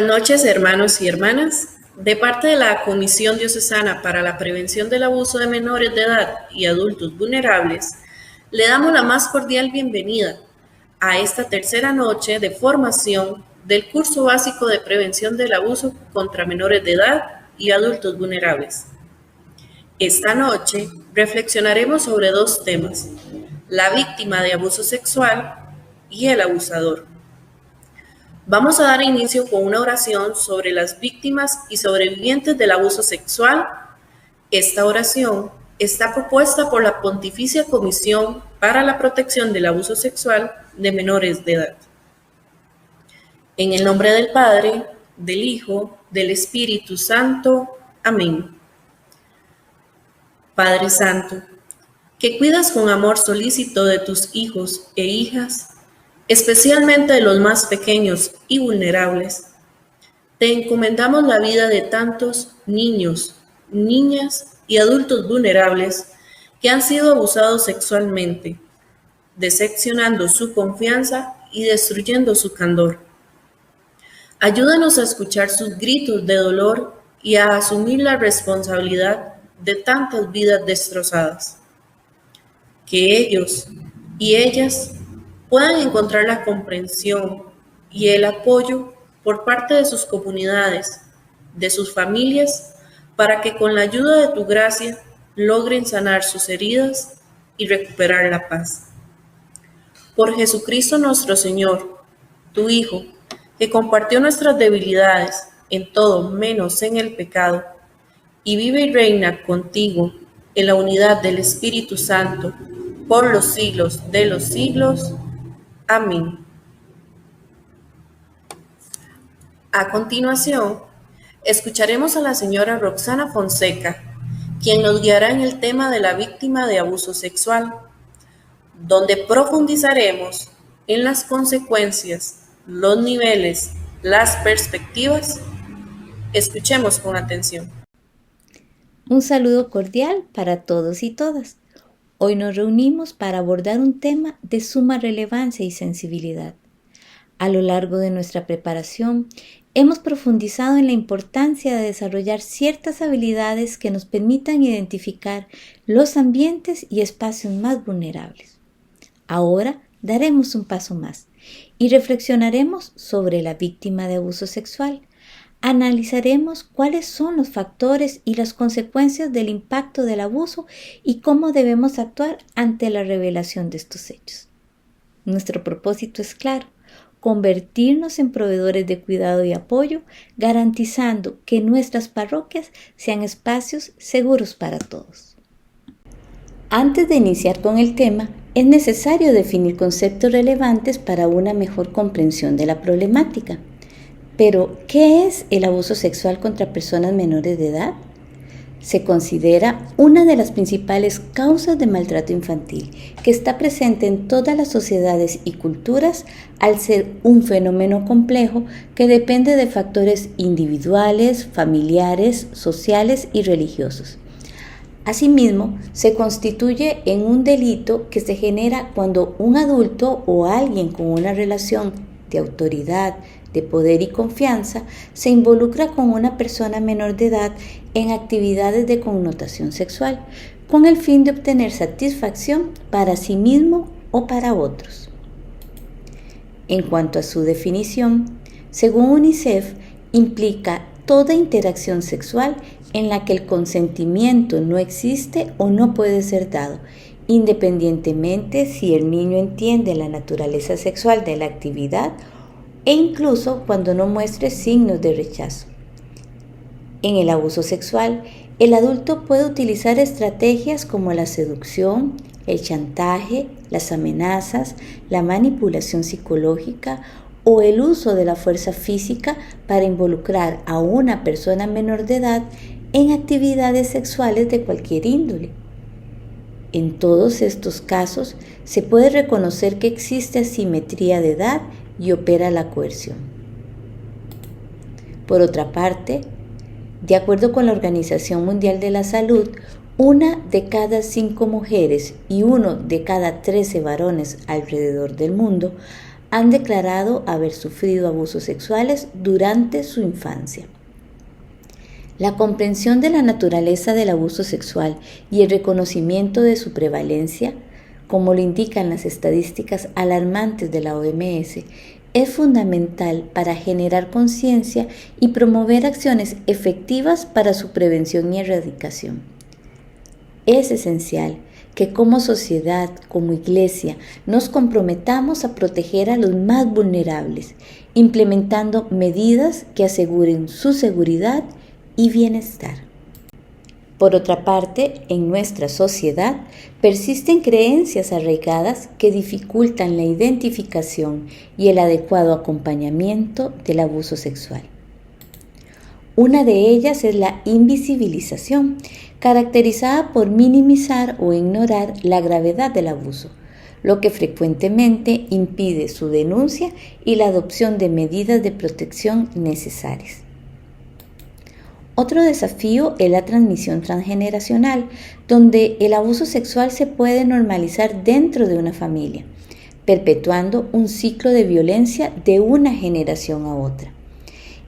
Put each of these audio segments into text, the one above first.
noches, hermanos y hermanas. De parte de la Comisión Diocesana para la Prevención del Abuso de Menores de Edad y Adultos Vulnerables, le damos la más cordial bienvenida a esta tercera noche de formación del curso básico de prevención del abuso contra menores de edad y adultos vulnerables. Esta noche reflexionaremos sobre dos temas: la víctima de abuso sexual y el abusador. Vamos a dar inicio con una oración sobre las víctimas y sobrevivientes del abuso sexual. Esta oración está propuesta por la Pontificia Comisión para la Protección del Abuso Sexual de Menores de Edad. En el nombre del Padre, del Hijo, del Espíritu Santo. Amén. Padre Santo, que cuidas con amor solícito de tus hijos e hijas, especialmente de los más pequeños y vulnerables, te encomendamos la vida de tantos niños, niñas y adultos vulnerables que han sido abusados sexualmente, decepcionando su confianza y destruyendo su candor. Ayúdanos a escuchar sus gritos de dolor y a asumir la responsabilidad de tantas vidas destrozadas. Que ellos y ellas puedan encontrar la comprensión y el apoyo por parte de sus comunidades, de sus familias, para que con la ayuda de tu gracia logren sanar sus heridas y recuperar la paz. Por Jesucristo nuestro Señor, tu Hijo, que compartió nuestras debilidades en todo menos en el pecado, y vive y reina contigo en la unidad del Espíritu Santo, por los siglos de los siglos. Amén. A continuación, escucharemos a la señora Roxana Fonseca, quien nos guiará en el tema de la víctima de abuso sexual, donde profundizaremos en las consecuencias, los niveles, las perspectivas. Escuchemos con atención. Un saludo cordial para todos y todas. Hoy nos reunimos para abordar un tema de suma relevancia y sensibilidad. A lo largo de nuestra preparación, hemos profundizado en la importancia de desarrollar ciertas habilidades que nos permitan identificar los ambientes y espacios más vulnerables. Ahora daremos un paso más y reflexionaremos sobre la víctima de abuso sexual. Analizaremos cuáles son los factores y las consecuencias del impacto del abuso y cómo debemos actuar ante la revelación de estos hechos. Nuestro propósito es claro: convertirnos en proveedores de cuidado y apoyo, garantizando que nuestras parroquias sean espacios seguros para todos. Antes de iniciar con el tema, es necesario definir conceptos relevantes para una mejor comprensión de la problemática. Pero, ¿qué es el abuso sexual contra personas menores de edad? Se considera una de las principales causas de maltrato infantil, que está presente en todas las sociedades y culturas al ser un fenómeno complejo que depende de factores individuales, familiares, sociales y religiosos. Asimismo, se constituye en un delito que se genera cuando un adulto o alguien con una relación de autoridad, de poder y confianza se involucra con una persona menor de edad en actividades de connotación sexual, con el fin de obtener satisfacción para sí mismo o para otros. En cuanto a su definición, según UNICEF, implica toda interacción sexual en la que el consentimiento no existe o no puede ser dado, independientemente si el niño entiende la naturaleza sexual de la actividad e incluso cuando no muestre signos de rechazo. En el abuso sexual, el adulto puede utilizar estrategias como la seducción, el chantaje, las amenazas, la manipulación psicológica o el uso de la fuerza física para involucrar a una persona menor de edad en actividades sexuales de cualquier índole. En todos estos casos, se puede reconocer que existe asimetría de edad y opera la coerción. Por otra parte, de acuerdo con la Organización Mundial de la Salud, 1 de cada 5 mujeres y 1 de cada 13 varones alrededor del mundo han declarado haber sufrido abusos sexuales durante su infancia. La comprensión de la naturaleza del abuso sexual y el reconocimiento de su prevalencia, como lo indican las estadísticas alarmantes de la OMS, es fundamental para generar conciencia y promover acciones efectivas para su prevención y erradicación. Es esencial que como sociedad, como iglesia, nos comprometamos a proteger a los más vulnerables, implementando medidas que aseguren su seguridad y bienestar. Por otra parte, en nuestra sociedad persisten creencias arraigadas que dificultan la identificación y el adecuado acompañamiento del abuso sexual. Una de ellas es la invisibilización, caracterizada por minimizar o ignorar la gravedad del abuso, lo que frecuentemente impide su denuncia y la adopción de medidas de protección necesarias. Otro desafío es la transmisión transgeneracional, donde el abuso sexual se puede normalizar dentro de una familia, perpetuando un ciclo de violencia de una generación a otra.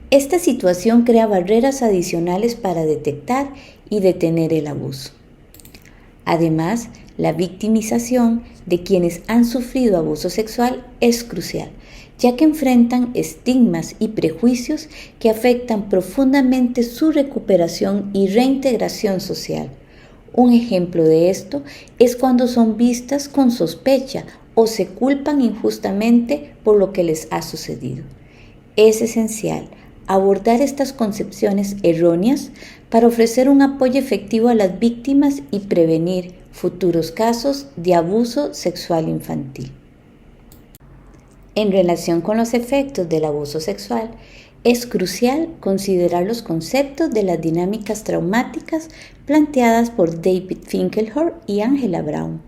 Esta situación crea barreras adicionales para detectar y detener el abuso. Además, la victimización de quienes han sufrido abuso sexual es crucial, ya que enfrentan estigmas y prejuicios que afectan profundamente su recuperación y reintegración social. Un ejemplo de esto es cuando son vistas con sospecha o se culpan injustamente por lo que les ha sucedido. Es esencial abordar estas concepciones erróneas para ofrecer un apoyo efectivo a las víctimas y prevenir futuros casos de abuso sexual infantil. En relación con los efectos del abuso sexual, es crucial considerar los conceptos de las dinámicas traumáticas planteadas por David Finkelhor y Angela Brown.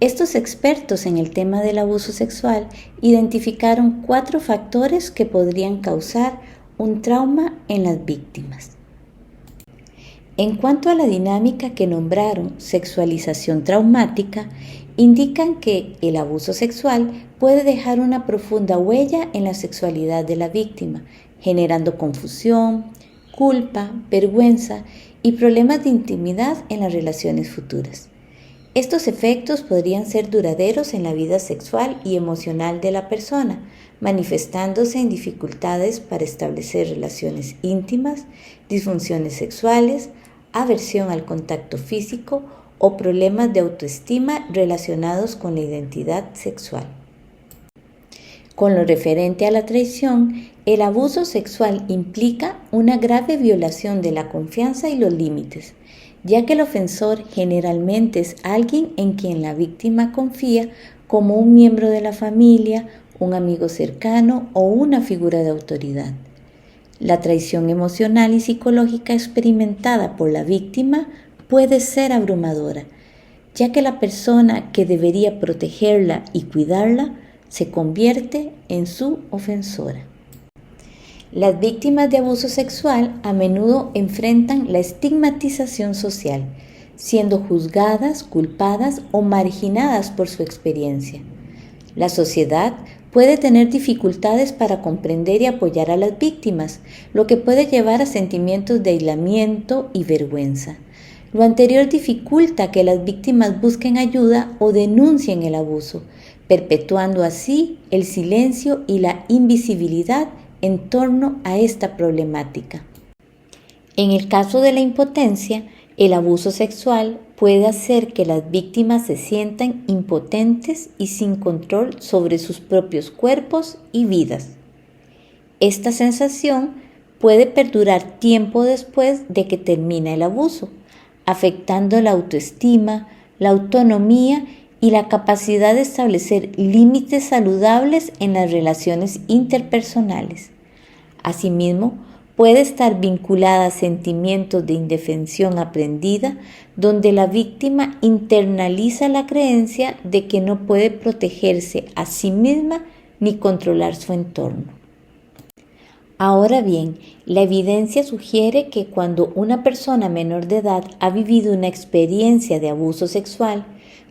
Estos expertos en el tema del abuso sexual identificaron 4 factores que podrían causar un trauma en las víctimas. En cuanto a la dinámica que nombraron sexualización traumática, indican que el abuso sexual puede dejar una profunda huella en la sexualidad de la víctima, generando confusión, culpa, vergüenza y problemas de intimidad en las relaciones futuras. Estos efectos podrían ser duraderos en la vida sexual y emocional de la persona, manifestándose en dificultades para establecer relaciones íntimas, disfunciones sexuales, aversión al contacto físico o problemas de autoestima relacionados con la identidad sexual. Con lo referente a la traición, el abuso sexual implica una grave violación de la confianza y los límites, ya que el ofensor generalmente es alguien en quien la víctima confía como un miembro de la familia, un amigo cercano o una figura de autoridad. La traición emocional y psicológica experimentada por la víctima puede ser abrumadora, ya que la persona que debería protegerla y cuidarla se convierte en su ofensora. Las víctimas de abuso sexual a menudo enfrentan la estigmatización social, siendo juzgadas, culpadas o marginadas por su experiencia. La sociedad puede tener dificultades para comprender y apoyar a las víctimas, lo que puede llevar a sentimientos de aislamiento y vergüenza. Lo anterior dificulta que las víctimas busquen ayuda o denuncien el abuso, perpetuando así el silencio y la invisibilidad en torno a esta problemática. En el caso de la impotencia, el abuso sexual puede hacer que las víctimas se sientan impotentes y sin control sobre sus propios cuerpos y vidas. Esta sensación puede perdurar tiempo después de que termina el abuso, afectando la autoestima, la autonomía y la capacidad de establecer límites saludables en las relaciones interpersonales. Asimismo, puede estar vinculada a sentimientos de indefensión aprendida, donde la víctima internaliza la creencia de que no puede protegerse a sí misma ni controlar su entorno. Ahora bien, la evidencia sugiere que cuando una persona menor de edad ha vivido una experiencia de abuso sexual,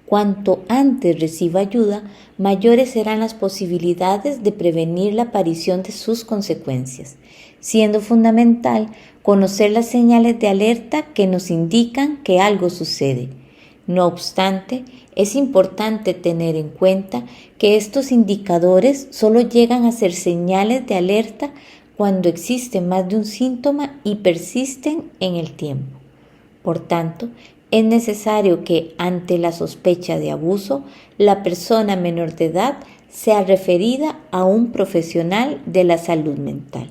Cuanto antes reciba ayuda, mayores serán las posibilidades de prevenir la aparición de sus consecuencias, siendo fundamental conocer las señales de alerta que nos indican que algo sucede. No obstante, es importante tener en cuenta que estos indicadores solo llegan a ser señales de alerta cuando existe más de un síntoma y persisten en el tiempo. Por tanto, es necesario que, ante la sospecha de abuso, la persona menor de edad sea referida a un profesional de la salud mental.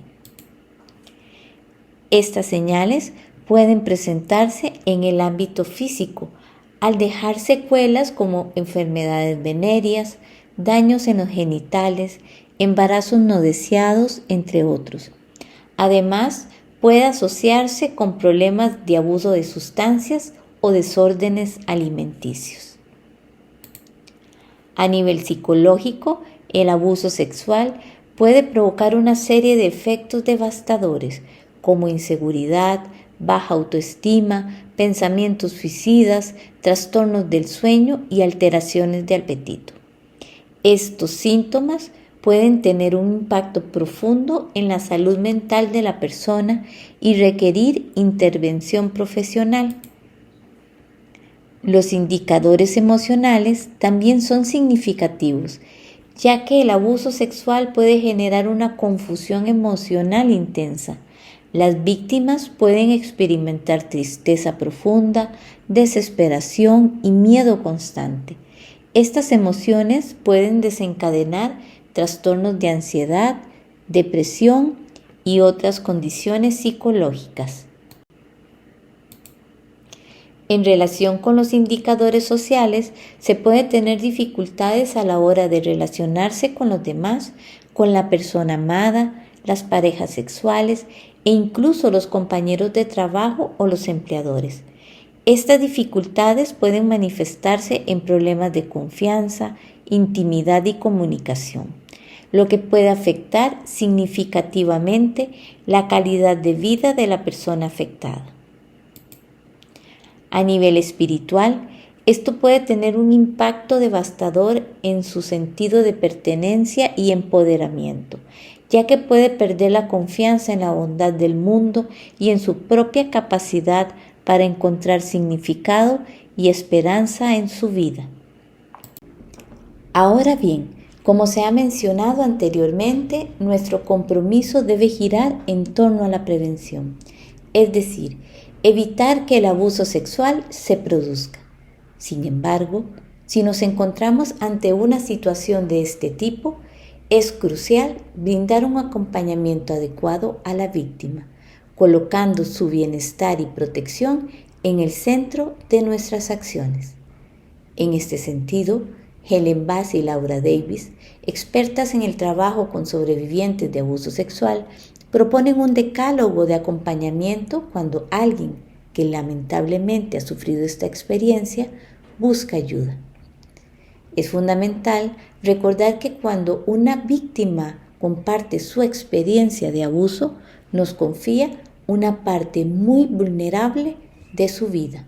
Estas señales pueden presentarse en el ámbito físico, al dejar secuelas como enfermedades venéreas, daños en los genitales, embarazos no deseados, entre otros. Además, puede asociarse con problemas de abuso de sustancias o desórdenes alimenticios. A nivel psicológico, el abuso sexual puede provocar una serie de efectos devastadores como inseguridad, baja autoestima, pensamientos suicidas, trastornos del sueño y alteraciones de apetito. Estos síntomas pueden tener un impacto profundo en la salud mental de la persona y requerir intervención profesional. Los indicadores emocionales también son significativos, ya que el abuso sexual puede generar una confusión emocional intensa. Las víctimas pueden experimentar tristeza profunda, desesperación y miedo constante. Estas emociones pueden desencadenar trastornos de ansiedad, depresión y otras condiciones psicológicas. En relación con los indicadores sociales, se puede tener dificultades a la hora de relacionarse con los demás, con la persona amada, las parejas sexuales e incluso los compañeros de trabajo o los empleadores. Estas dificultades pueden manifestarse en problemas de confianza, intimidad y comunicación, lo que puede afectar significativamente la calidad de vida de la persona afectada. A nivel espiritual, esto puede tener un impacto devastador en su sentido de pertenencia y empoderamiento, ya que puede perder la confianza en la bondad del mundo y en su propia capacidad para encontrar significado y esperanza en su vida. Ahora bien, como se ha mencionado anteriormente, nuestro compromiso debe girar en torno a la prevención, es decir, evitar que el abuso sexual se produzca. Sin embargo, si nos encontramos ante una situación de este tipo, es crucial brindar un acompañamiento adecuado a la víctima, colocando su bienestar y protección en el centro de nuestras acciones. En este sentido, Helen Bass y Laura Davis, expertas en el trabajo con sobrevivientes de abuso sexual, proponen un decálogo de acompañamiento cuando alguien que lamentablemente ha sufrido esta experiencia busca ayuda. Es fundamental recordar que cuando una víctima comparte su experiencia de abuso, nos confía una parte muy vulnerable de su vida.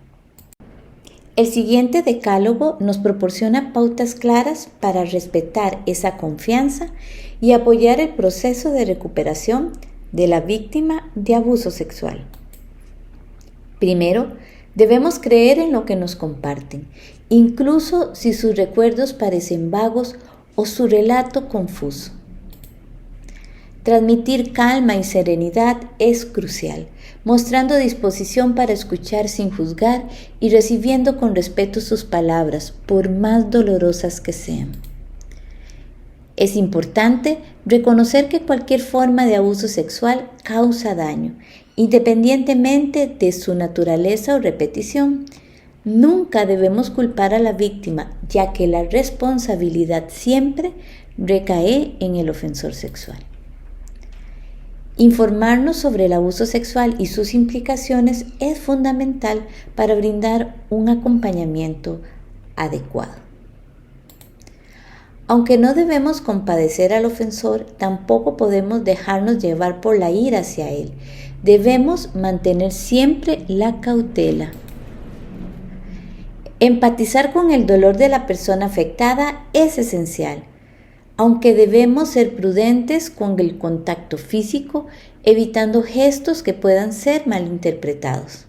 El siguiente decálogo nos proporciona pautas claras para respetar esa confianza y apoyar el proceso de recuperación de la víctima de abuso sexual. Primero, debemos creer en lo que nos comparten, incluso si sus recuerdos parecen vagos o su relato confuso. Transmitir calma y serenidad es crucial, mostrando disposición para escuchar sin juzgar y recibiendo con respeto sus palabras, por más dolorosas que sean. Es importante reconocer que cualquier forma de abuso sexual causa daño, independientemente de su naturaleza o repetición. Nunca debemos culpar a la víctima, ya que la responsabilidad siempre recae en el ofensor sexual. Informarnos sobre el abuso sexual y sus implicaciones es fundamental para brindar un acompañamiento adecuado. Aunque no debemos compadecer al ofensor, tampoco podemos dejarnos llevar por la ira hacia él. Debemos mantener siempre la cautela. Empatizar con el dolor de la persona afectada es esencial, aunque debemos ser prudentes con el contacto físico, evitando gestos que puedan ser malinterpretados.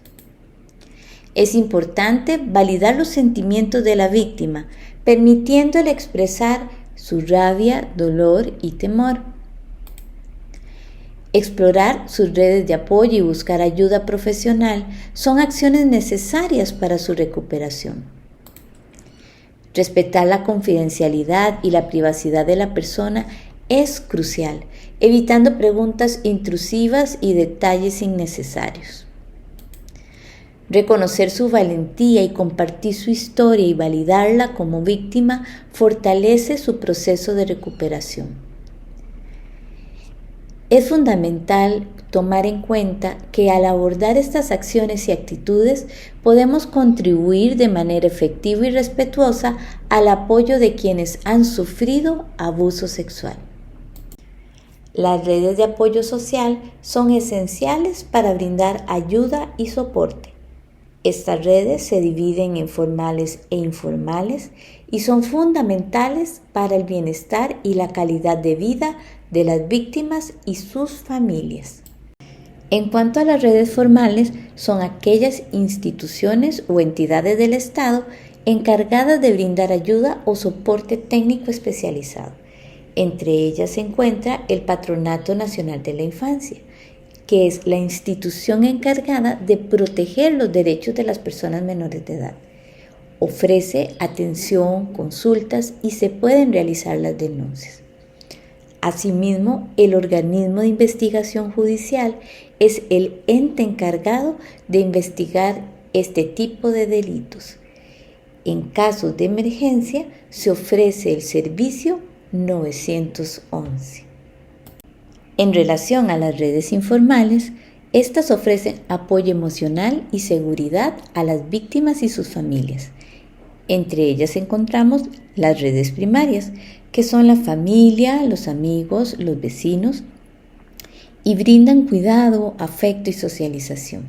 Es importante validar los sentimientos de la víctima, permitiéndole expresar su rabia, dolor y temor. Explorar sus redes de apoyo y buscar ayuda profesional son acciones necesarias para su recuperación. Respetar la confidencialidad y la privacidad de la persona es crucial, evitando preguntas intrusivas y detalles innecesarios. Reconocer su valentía y compartir su historia y validarla como víctima fortalece su proceso de recuperación. Es fundamental tomar en cuenta que al abordar estas acciones y actitudes podemos contribuir de manera efectiva y respetuosa al apoyo de quienes han sufrido abuso sexual. Las redes de apoyo social son esenciales para brindar ayuda y soporte. Estas redes se dividen en formales e informales y son fundamentales para el bienestar y la calidad de vida de las víctimas y sus familias. En cuanto a las redes formales, son aquellas instituciones o entidades del Estado encargadas de brindar ayuda o soporte técnico especializado. Entre ellas se encuentra el Patronato Nacional de la Infancia, que es la institución encargada de proteger los derechos de las personas menores de edad. Ofrece atención, consultas y se pueden realizar las denuncias. Asimismo, el organismo de investigación judicial es el ente encargado de investigar este tipo de delitos. En casos de emergencia, se ofrece el servicio 911. En relación a las redes informales, estas ofrecen apoyo emocional y seguridad a las víctimas y sus familias. Entre ellas encontramos las redes primarias, que son la familia, los amigos, los vecinos, y brindan cuidado, afecto y socialización.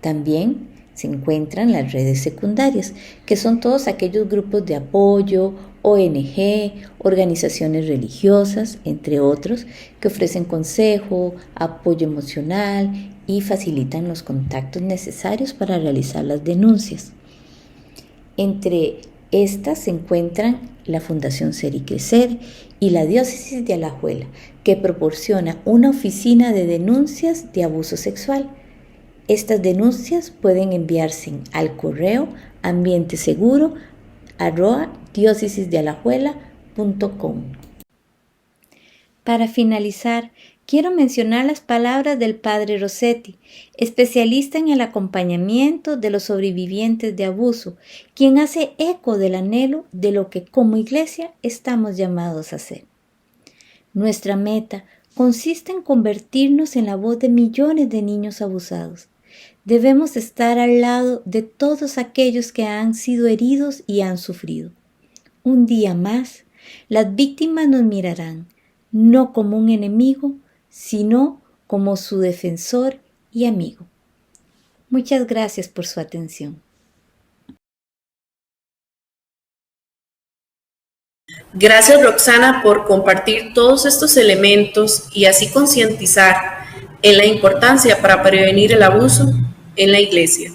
También se encuentran las redes secundarias, que son todos aquellos grupos de apoyo, ONG, organizaciones religiosas, entre otros, que ofrecen consejo, apoyo emocional y facilitan los contactos necesarios para realizar las denuncias. Entre estas se encuentran la Fundación Ser y Crecer y la Diócesis de Alajuela, que proporciona una oficina de denuncias de abuso sexual. Estas denuncias pueden enviarse al correo ambienteseguro@diocesisdealajuela.com. Para finalizar, quiero mencionar las palabras del Padre Rossetti, especialista en el acompañamiento de los sobrevivientes de abuso, quien hace eco del anhelo de lo que como Iglesia estamos llamados a hacer. Nuestra meta consiste en convertirnos en la voz de millones de niños abusados. Debemos estar al lado de todos aquellos que han sido heridos y han sufrido. Un día más, las víctimas nos mirarán, no como un enemigo, sino como su defensor y amigo. Muchas gracias por su atención. Gracias, Roxana, por compartir todos estos elementos y así concientizar en la importancia para prevenir el abuso en la Iglesia.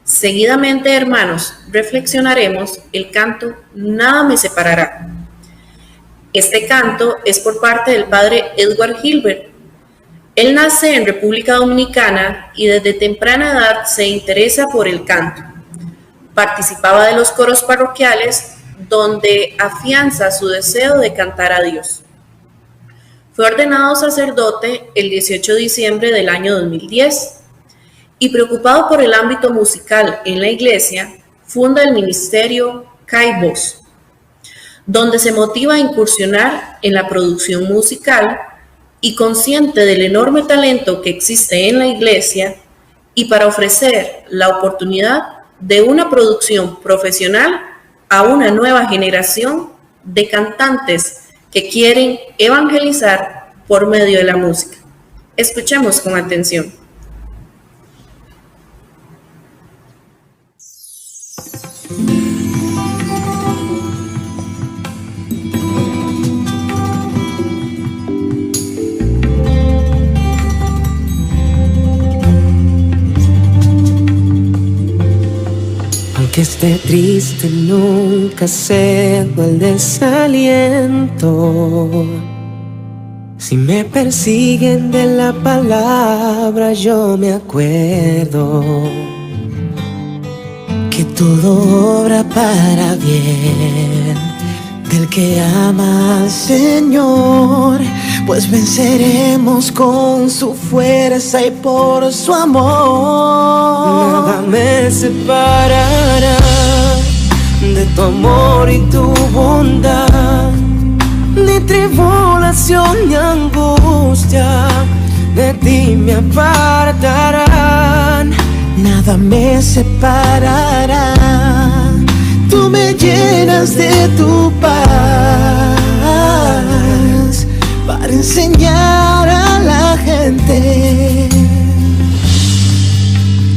Seguidamente, hermanos, reflexionaremos el canto Nada me separará. Este canto es por parte del padre Edward Gilbert. Él nace en República Dominicana y desde temprana edad se interesa por el canto. Participaba de los coros parroquiales donde afianza su deseo de cantar a Dios. Fue ordenado sacerdote el 18 de diciembre del año 2010 y preocupado por el ámbito musical en la iglesia, funda el ministerio Kai Voz, donde se motiva a incursionar en la producción musical y consciente del enorme talento que existe en la iglesia y para ofrecer la oportunidad de una producción profesional a una nueva generación de cantantes que quieren evangelizar por medio de la música. Escuchemos con atención. Aunque esté triste, nunca cedo el desaliento. Si me persiguen de la palabra, yo me acuerdo que todo obra para bien del que ama al Señor, pues venceremos con su fuerza y por su amor. Nada me separará de tu amor y tu bondad, ni tribulación ni angustia de ti me apartarán. Nada me separará, tú me llenas de tu paz para enseñar a la gente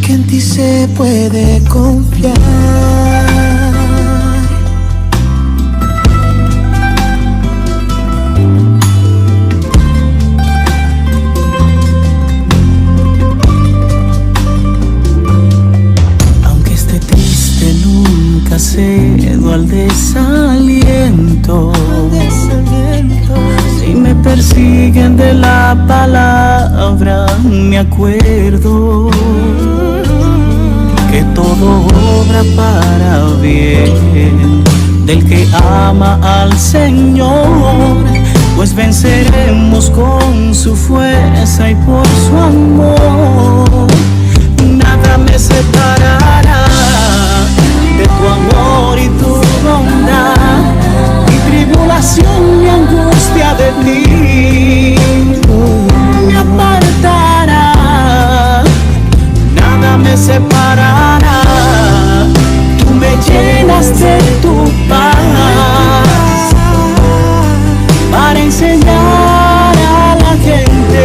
que en ti se puede confiar. Cedo al desaliento. Si me persiguen de la palabra, me acuerdo que todo obra para bien del que ama al Señor, pues venceremos con su fuerza y por su amor. Nada me separará de tu amor y tu bondad, ni tribulación ni angustia de ti me apartará. Nada me separará, tú me llenas de tu paz para enseñar a la gente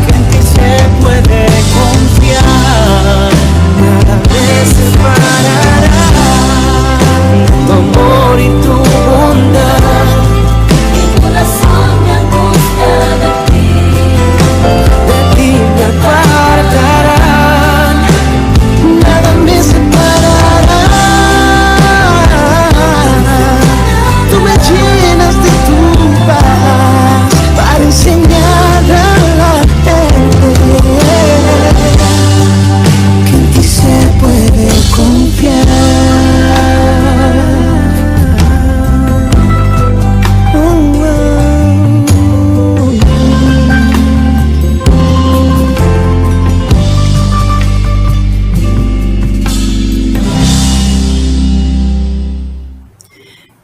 que en ti se puede confiar. Nada me separará tu amor y tu bondad, tribulación y angustia de ti me apartarán. Nada me separará, tú me llenas de tu paz para enseñar a la gente que en ti se puede confiar.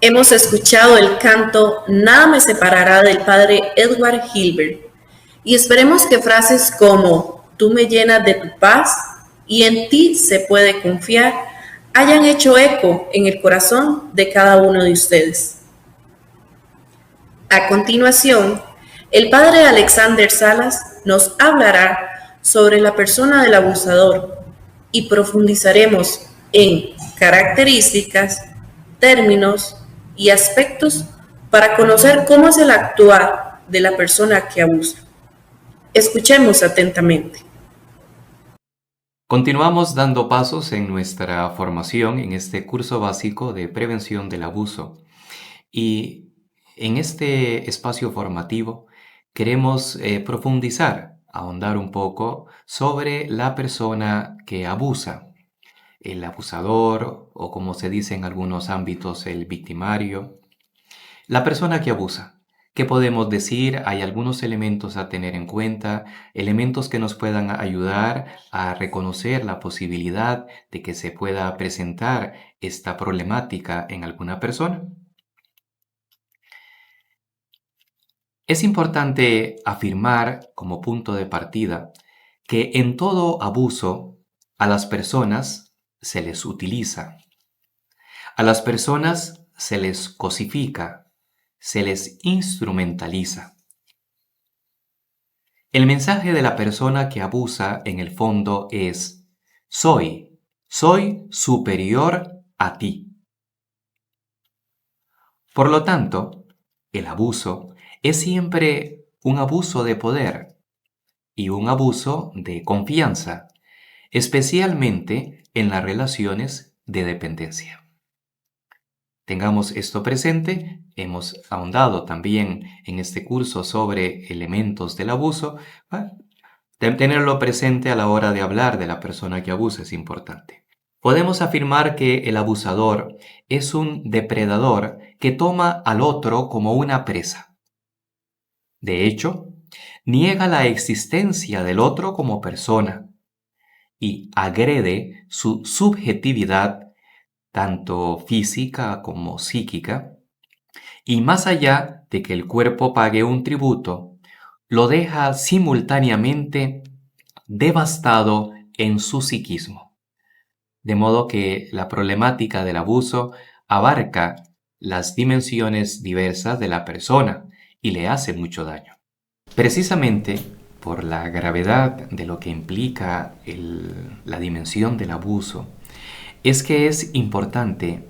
Hemos escuchado el canto Nada me separará del padre Edward Gilbert y esperemos que frases como tú me llenas de tu paz y en ti se puede confiar hayan hecho eco en el corazón de cada uno de ustedes. A continuación, el padre Alexander Salas nos hablará sobre la persona del abusador y profundizaremos en características, términos y aspectos para conocer cómo es el actuar de la persona que abusa. Escuchemos atentamente. Continuamos dando pasos en nuestra formación en este curso básico de prevención del abuso. Y en este espacio formativo queremos profundizar, ahondar un poco sobre la persona que abusa. El abusador, o como se dice en algunos ámbitos, el victimario. La persona que abusa. ¿Qué podemos decir? Hay algunos elementos a tener en cuenta, elementos que nos puedan ayudar a reconocer la posibilidad de que se pueda presentar esta problemática en alguna persona. Es importante afirmar como punto de partida que en todo abuso a las personas se les utiliza. A las personas se les cosifica, se les instrumentaliza. El mensaje de la persona que abusa en el fondo es: soy superior a ti. Por lo tanto, el abuso es siempre un abuso de poder y un abuso de confianza. especialmente en las relaciones de dependencia. Tengamos esto presente. Hemos ahondado también en este curso sobre elementos del abuso. Tenerlo presente a la hora de hablar de la persona que abusa es importante. Podemos afirmar que el abusador es un depredador que toma al otro como una presa. De hecho, niega la existencia del otro como persona y agrede su subjetividad, tanto física como psíquica, y más allá de que el cuerpo pague un tributo, lo deja simultáneamente devastado en su psiquismo. De modo que la problemática del abuso abarca las dimensiones diversas de la persona y le hace mucho daño. Precisamente por la gravedad de lo que implica la dimensión del abuso, es que es importante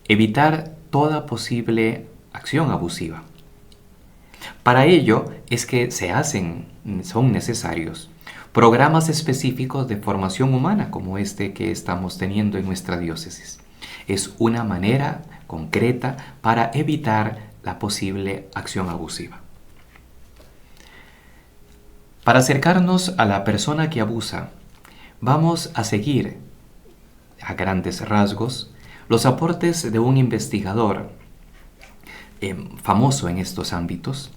evitar toda posible acción abusiva. Para ello es que son necesarios programas específicos de formación humana como este que estamos teniendo en nuestra diócesis. Es una manera concreta para evitar la posible acción abusiva. Para acercarnos a la persona que abusa, vamos a seguir, a grandes rasgos, los aportes de un investigador famoso en estos ámbitos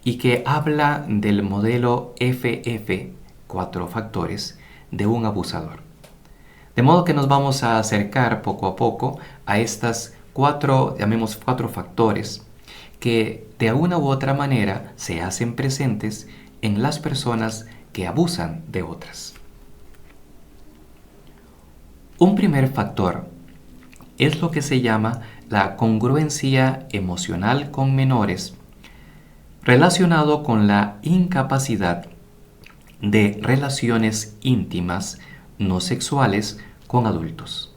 y que habla del modelo FF, 4 factores, de un abusador. De modo que nos vamos a acercar poco a poco a estas cuatro factores que de una u otra manera se hacen presentes en las personas que abusan de otras. Un primer factor es lo que se llama la congruencia emocional con menores, relacionado con la incapacidad de relaciones íntimas no sexuales con adultos.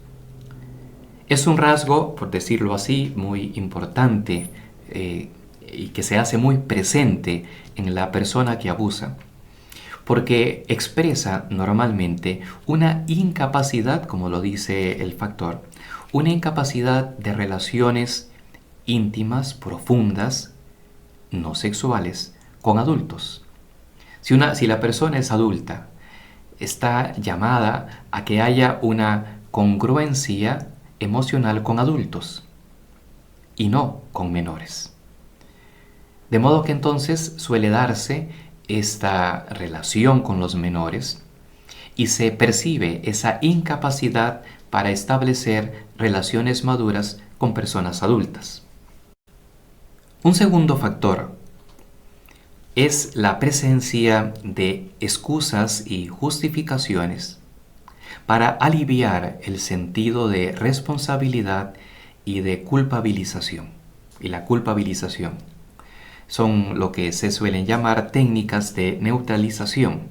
Es un rasgo, por decirlo así, muy importante y que se hace muy presente en la persona que abusa, porque expresa normalmente una incapacidad, como lo dice el factor, una incapacidad de relaciones íntimas, profundas, no sexuales, con adultos. Si la persona es adulta, está llamada a que haya una congruencia emocional con adultos y no con menores. De modo que entonces suele darse esta relación con los menores y se percibe esa incapacidad para establecer relaciones maduras con personas adultas. Un segundo factor es la presencia de excusas y justificaciones para aliviar el sentido de responsabilidad y de culpabilización. Y la culpabilización son lo que se suelen llamar técnicas de neutralización.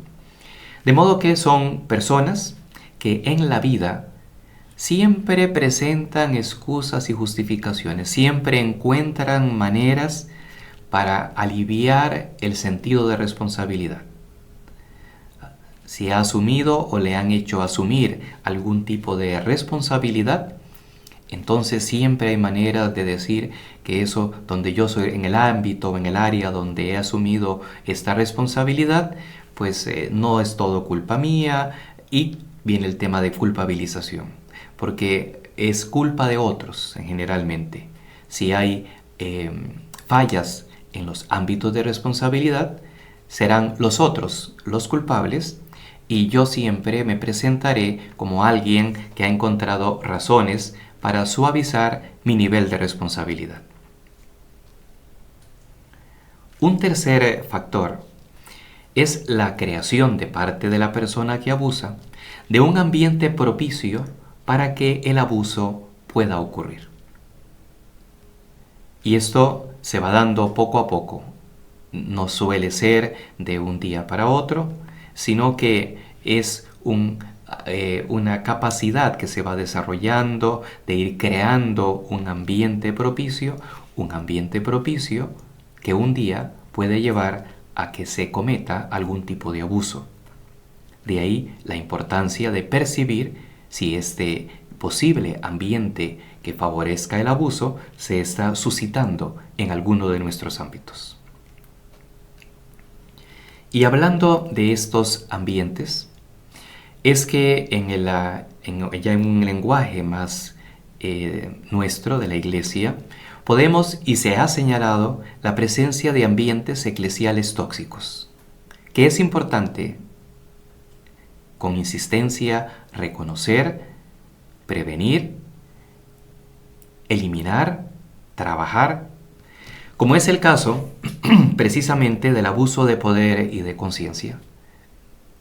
De modo que son personas que en la vida siempre presentan excusas y justificaciones, siempre encuentran maneras para aliviar el sentido de responsabilidad. Si ha asumido o le han hecho asumir algún tipo de responsabilidad, entonces siempre hay maneras de decir que eso, donde yo soy en el ámbito o en el área donde he asumido esta responsabilidad, pues no es todo culpa mía, y viene el tema de culpabilización, porque es culpa de otros generalmente. Si hay fallas en los ámbitos de responsabilidad, serán los otros los culpables, y yo siempre me presentaré como alguien que ha encontrado razones para suavizar mi nivel de responsabilidad. Un tercer factor es la creación de parte de la persona que abusa de un ambiente propicio para que el abuso pueda ocurrir. Y esto se va dando poco a poco. No suele ser de un día para otro, sino que es una capacidad que se va desarrollando de ir creando un ambiente propicio que un día puede llevar a que se cometa algún tipo de abuso. De ahí la importancia de percibir si este posible ambiente que favorezca el abuso se está suscitando en alguno de nuestros ámbitos. Y hablando de estos ambientes, es que ya en un lenguaje más nuestro de la Iglesia, podemos y se ha señalado la presencia de ambientes eclesiales tóxicos, que es importante con insistencia reconocer, prevenir, eliminar, trabajar, como es el caso precisamente del abuso de poder y de conciencia.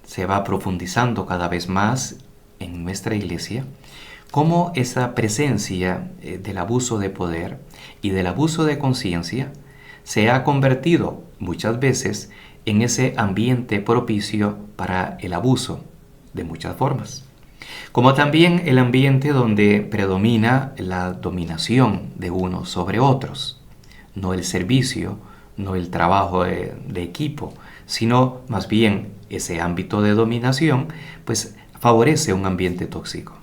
Se va profundizando cada vez más en nuestra Iglesia cómo esa presencia del abuso de poder y del abuso de conciencia se ha convertido muchas veces en ese ambiente propicio para el abuso de muchas formas. Como también el ambiente donde predomina la dominación de unos sobre otros, no el servicio, no el trabajo de equipo, sino más bien ese ámbito de dominación, pues favorece un ambiente tóxico.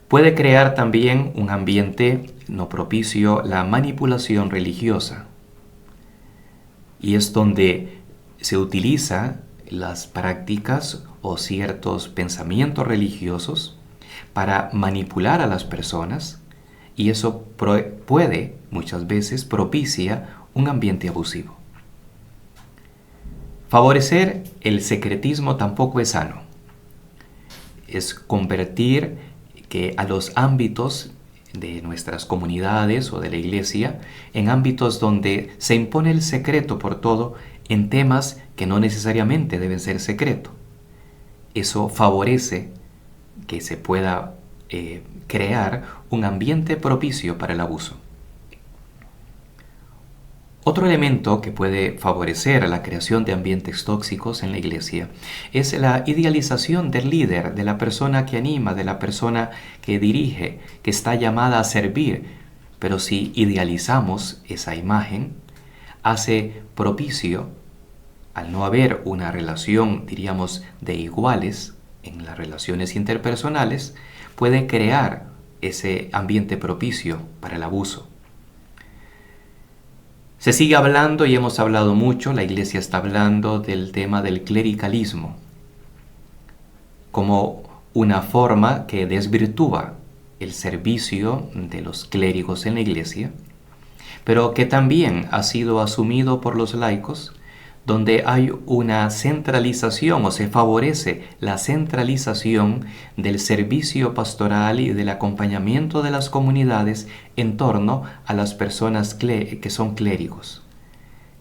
Puede crear también un ambiente no propicio la manipulación religiosa, y es donde se utiliza las prácticas o ciertos pensamientos religiosos para manipular a las personas, y eso puede muchas veces propicia un ambiente abusivo. Favorecer el secretismo tampoco es sano. Es convertir que a los ámbitos de nuestras comunidades o de la Iglesia en ámbitos donde se impone el secreto por todo en temas que no necesariamente deben ser secreto. Eso favorece que se pueda crear un ambiente propicio para el abuso. Otro elemento que puede favorecer la creación de ambientes tóxicos en la Iglesia es la idealización del líder, de la persona que anima, de la persona que dirige, que está llamada a servir. Pero si idealizamos esa imagen, hace propicio, al no haber una relación, diríamos, de iguales en las relaciones interpersonales, puede crear ese ambiente propicio para el abuso. Se sigue hablando y hemos hablado mucho, la Iglesia está hablando del tema del clericalismo como una forma que desvirtúa el servicio de los clérigos en la Iglesia, pero que también ha sido asumido por los laicos, donde hay una centralización o se favorece la centralización del servicio pastoral y del acompañamiento de las comunidades en torno a las personas que son clérigos.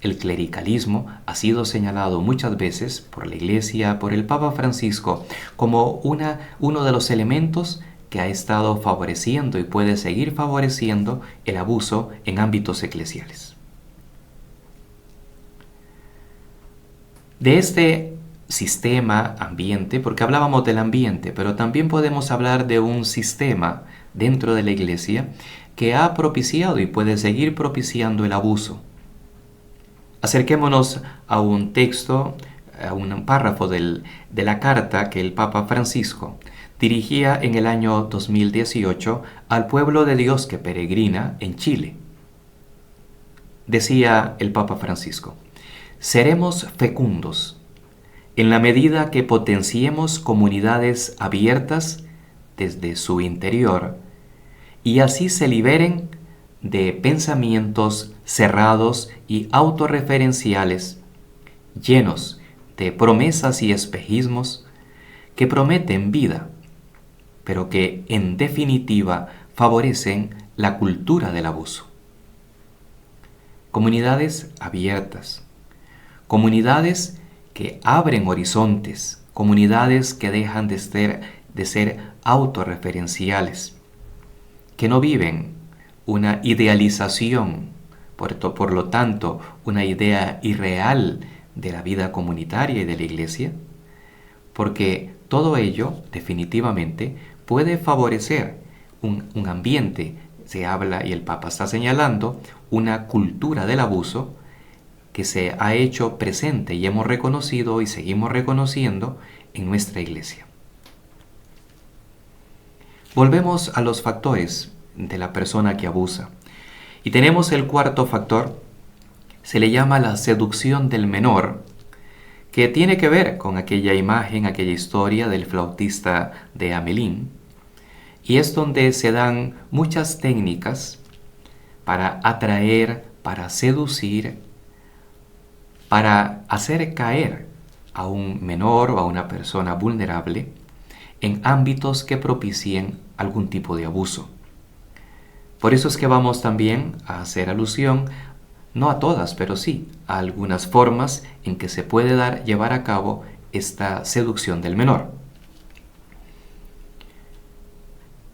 El clericalismo ha sido señalado muchas veces por la Iglesia, por el Papa Francisco, como uno de los elementos que ha estado favoreciendo y puede seguir favoreciendo el abuso en ámbitos eclesiales. De este sistema ambiente, porque hablábamos del ambiente, pero también podemos hablar de un sistema dentro de la Iglesia que ha propiciado y puede seguir propiciando el abuso. Acerquémonos a un texto, a un párrafo de la carta que el Papa Francisco dirigía en el año 2018 al pueblo de Dios que peregrina en Chile. Decía el Papa Francisco: seremos fecundos en la medida que potenciemos comunidades abiertas desde su interior y así se liberen de pensamientos cerrados y autorreferenciales, llenos de promesas y espejismos que prometen vida, pero que en definitiva favorecen la cultura del abuso. Comunidades abiertas, comunidades que abren horizontes, comunidades que dejan de ser autorreferenciales, que no viven una idealización, por lo tanto, una idea irreal de la vida comunitaria y de la Iglesia, porque todo ello definitivamente puede favorecer un ambiente, se habla y el Papa está señalando, una cultura del abuso que se ha hecho presente y hemos reconocido y seguimos reconociendo en nuestra iglesia. Volvemos a los factores de la persona que abusa. Y tenemos el cuarto factor, se le llama la seducción del menor, que tiene que ver con aquella imagen, aquella historia del flautista de Hamelín, y es donde se dan muchas técnicas para atraer, para seducir, para hacer caer a un menor o a una persona vulnerable en ámbitos que propicien algún tipo de abuso. Por eso es que vamos también a hacer alusión, no a todas, pero sí a algunas formas en que se puede llevar a cabo esta seducción del menor.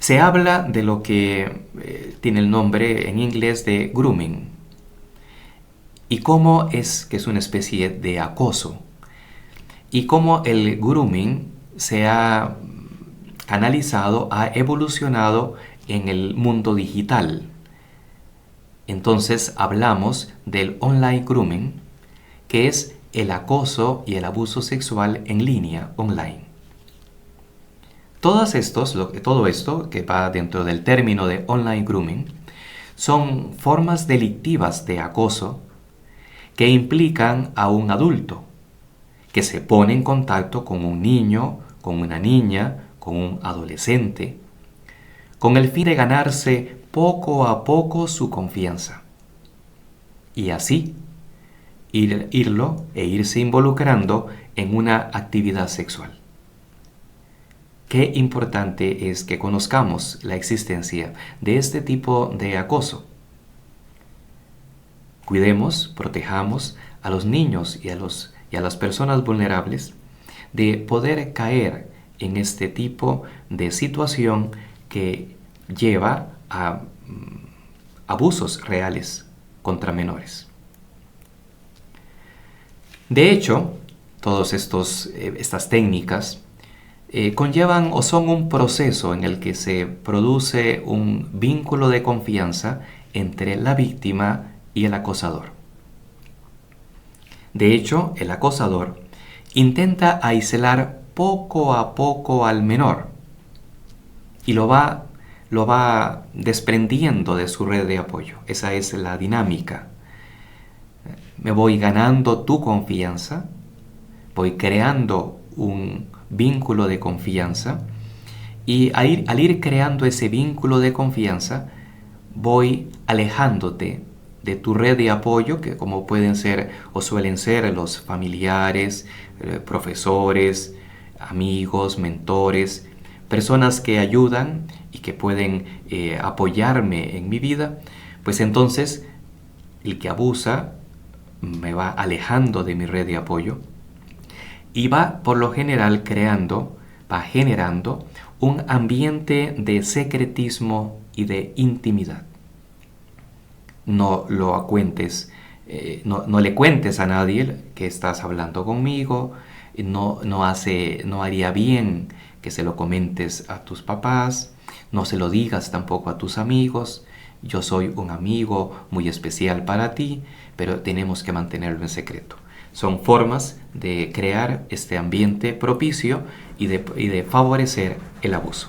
Se habla de lo que tiene el nombre en inglés de grooming, y cómo es que es una especie de acoso, y cómo el grooming se ha canalizado, ha evolucionado en el mundo digital. Entonces hablamos del online grooming, que es el acoso y el abuso sexual en línea, online. Todo esto que va dentro del término de online grooming son formas delictivas de acoso que implican a un adulto que se pone en contacto con un niño, con una niña, con un adolescente, con el fin de ganarse poco a poco su confianza. Y así irse involucrando en una actividad sexual. Qué importante es que conozcamos la existencia de este tipo de acoso. Cuidemos, protejamos a los niños y a las personas vulnerables de poder caer en este tipo de situación que lleva a abusos reales contra menores. De hecho, todas estas técnicas conllevan o son un proceso en el que se produce un vínculo de confianza entre la víctima y el acosador. De hecho, el acosador intenta aislar poco a poco al menor y lo va desprendiendo de su red de apoyo. Esa es la dinámica. Me voy ganando tu confianza, voy creando un vínculo de confianza y al ir creando ese vínculo de confianza, voy alejándote de tu red de apoyo, que como pueden ser o suelen ser los familiares, profesores, amigos, mentores, personas que ayudan y que pueden apoyarme en mi vida, pues entonces el que abusa me va alejando de mi red de apoyo y va por lo general va generando un ambiente de secretismo y de intimidad. No lo cuentes, no le cuentes a nadie que estás hablando conmigo, no haría bien que se lo comentes a tus papás, no se lo digas tampoco a tus amigos. Yo soy un amigo muy especial para ti, pero tenemos que mantenerlo en secreto. Son formas de crear este ambiente propicio y de favorecer el abuso.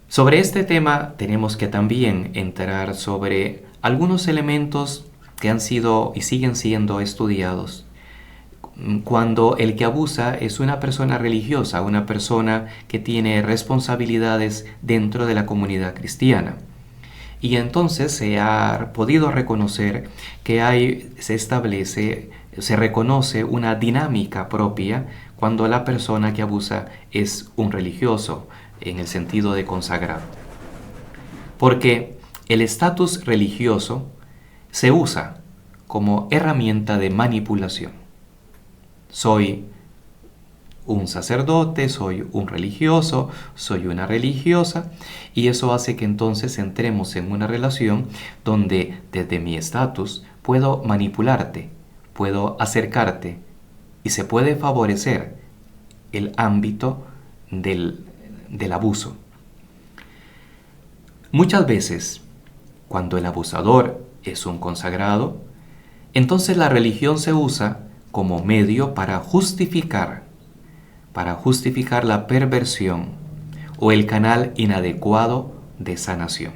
Sobre este tema tenemos que también entrar sobre algunos elementos que han sido y siguen siendo estudiados cuando el que abusa es una persona religiosa, una persona que tiene responsabilidades dentro de la comunidad cristiana. Y entonces se ha podido reconocer que se reconoce una dinámica propia cuando la persona que abusa es un religioso, en el sentido de consagrado. Porque el estatus religioso se usa como herramienta de manipulación. Soy un sacerdote, soy un religioso, soy una religiosa, y eso hace que entonces entremos en una relación donde desde mi estatus puedo manipularte, puedo acercarte y se puede favorecer el ámbito del abuso. Muchas veces, cuando el abusador es un consagrado, entonces la religión se usa como medio para justificar la perversión o el canal inadecuado de sanación.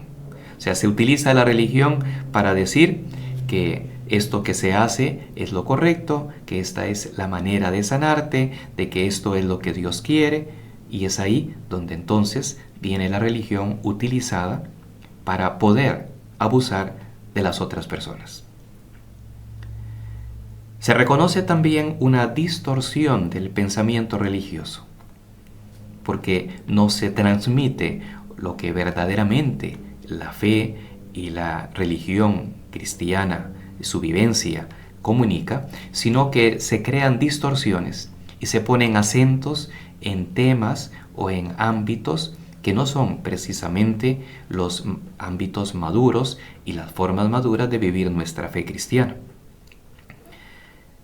O sea, se utiliza la religión para decir que esto que se hace es lo correcto, que esta es la manera de sanarte, de que esto es lo que Dios quiere, y es ahí donde entonces viene la religión utilizada para poder abusar de las otras personas. Se reconoce también una distorsión del pensamiento religioso, porque no se transmite lo que verdaderamente la fe y la religión cristiana, su vivencia, comunica, sino que se crean distorsiones y se ponen acentos en temas o en ámbitos que no son precisamente los ámbitos maduros y las formas maduras de vivir nuestra fe cristiana.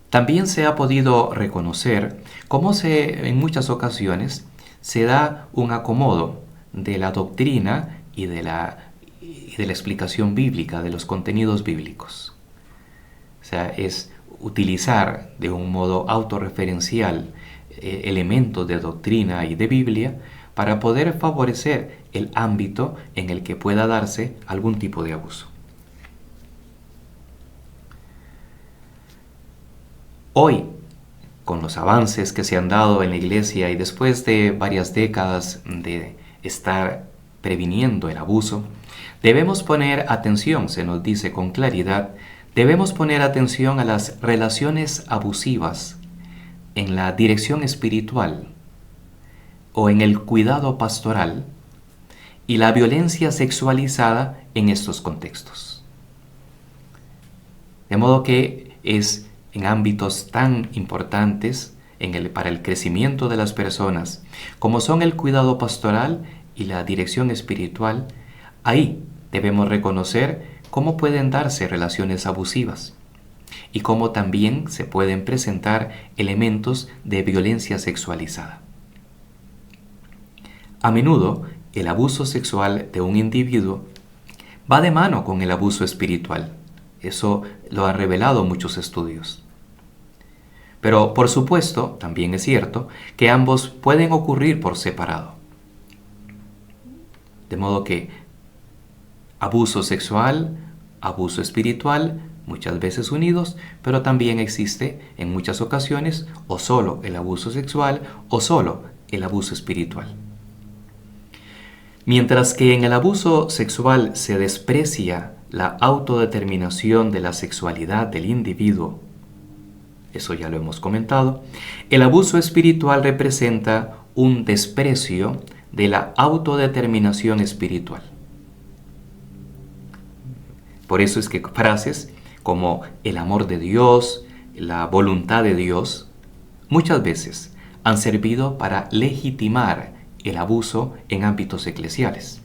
También se ha podido reconocer cómo en muchas ocasiones se da un acomodo de la doctrina y de la explicación bíblica, de los contenidos bíblicos. O sea, es utilizar de un modo autorreferencial elementos de doctrina y de Biblia para poder favorecer el ámbito en el que pueda darse algún tipo de abuso. Hoy, con los avances que se han dado en la Iglesia y después de varias décadas de estar previniendo el abuso, debemos poner atención, se nos dice con claridad, debemos poner atención a las relaciones abusivas en la dirección espiritual o en el cuidado pastoral y la violencia sexualizada en estos contextos. De modo que es en ámbitos tan importantes para el crecimiento de las personas, como son el cuidado pastoral y la dirección espiritual, ahí debemos reconocer cómo pueden darse relaciones abusivas y cómo también se pueden presentar elementos de violencia sexualizada. A menudo, el abuso sexual de un individuo va de mano con el abuso espiritual. Eso lo han revelado muchos estudios. Pero, por supuesto, también es cierto que ambos pueden ocurrir por separado. De modo que abuso sexual, abuso espiritual, muchas veces unidos, pero también existe en muchas ocasiones o solo el abuso sexual o solo el abuso espiritual. Mientras que en el abuso sexual se desprecia la autodeterminación de la sexualidad del individuo, eso ya lo hemos comentado, el abuso espiritual representa un desprecio de la autodeterminación espiritual. Por eso es que frases como el amor de Dios, la voluntad de Dios, muchas veces han servido para legitimar el abuso en ámbitos eclesiales.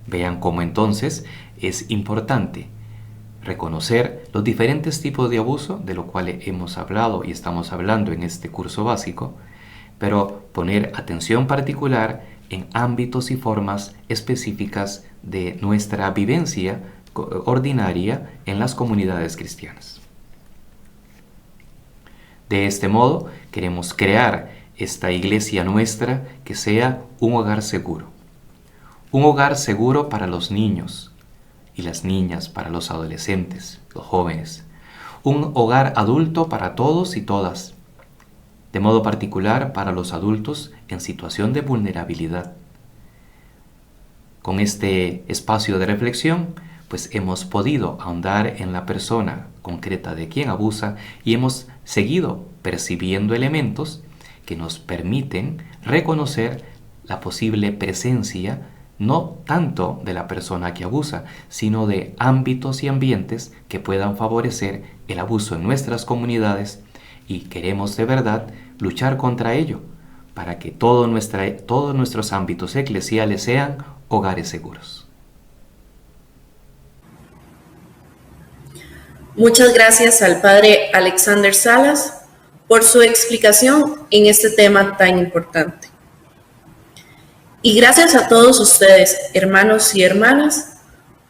Vean cómo entonces es importante reconocer los diferentes tipos de abuso, de lo cual hemos hablado y estamos hablando en este curso básico, pero poner atención particular en ámbitos y formas específicas de nuestra vivencia ordinaria en las comunidades cristianas. De este modo, queremos crear esta iglesia nuestra que sea un hogar seguro. Un hogar seguro para los niños y las niñas, para los adolescentes, los jóvenes. Un hogar adulto para todos y todas, de modo particular para los adultos en situación de vulnerabilidad. Con este espacio de reflexión, pues hemos podido ahondar en la persona concreta de quien abusa y hemos seguido percibiendo elementos que nos permiten reconocer la posible presencia no tanto de la persona que abusa, sino de ámbitos y ambientes que puedan favorecer el abuso en nuestras comunidades, y queremos de verdad luchar contra ello para que todos nuestros ámbitos eclesiales sean hogares seguros. Muchas gracias al Padre Alexander Salas por su explicación en este tema tan importante. Y gracias a todos ustedes, hermanos y hermanas,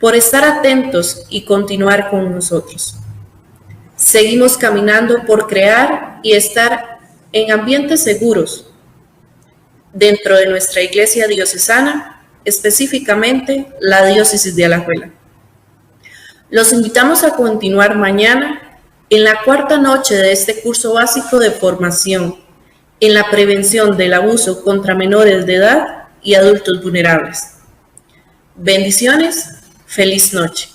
por estar atentos y continuar con nosotros. Seguimos caminando por crear y estar en ambientes seguros dentro de nuestra iglesia diocesana, específicamente la diócesis de Alajuela. Los invitamos a continuar mañana en la cuarta noche de este curso básico de formación en la prevención del abuso contra menores de edad y adultos vulnerables. Bendiciones, feliz noche.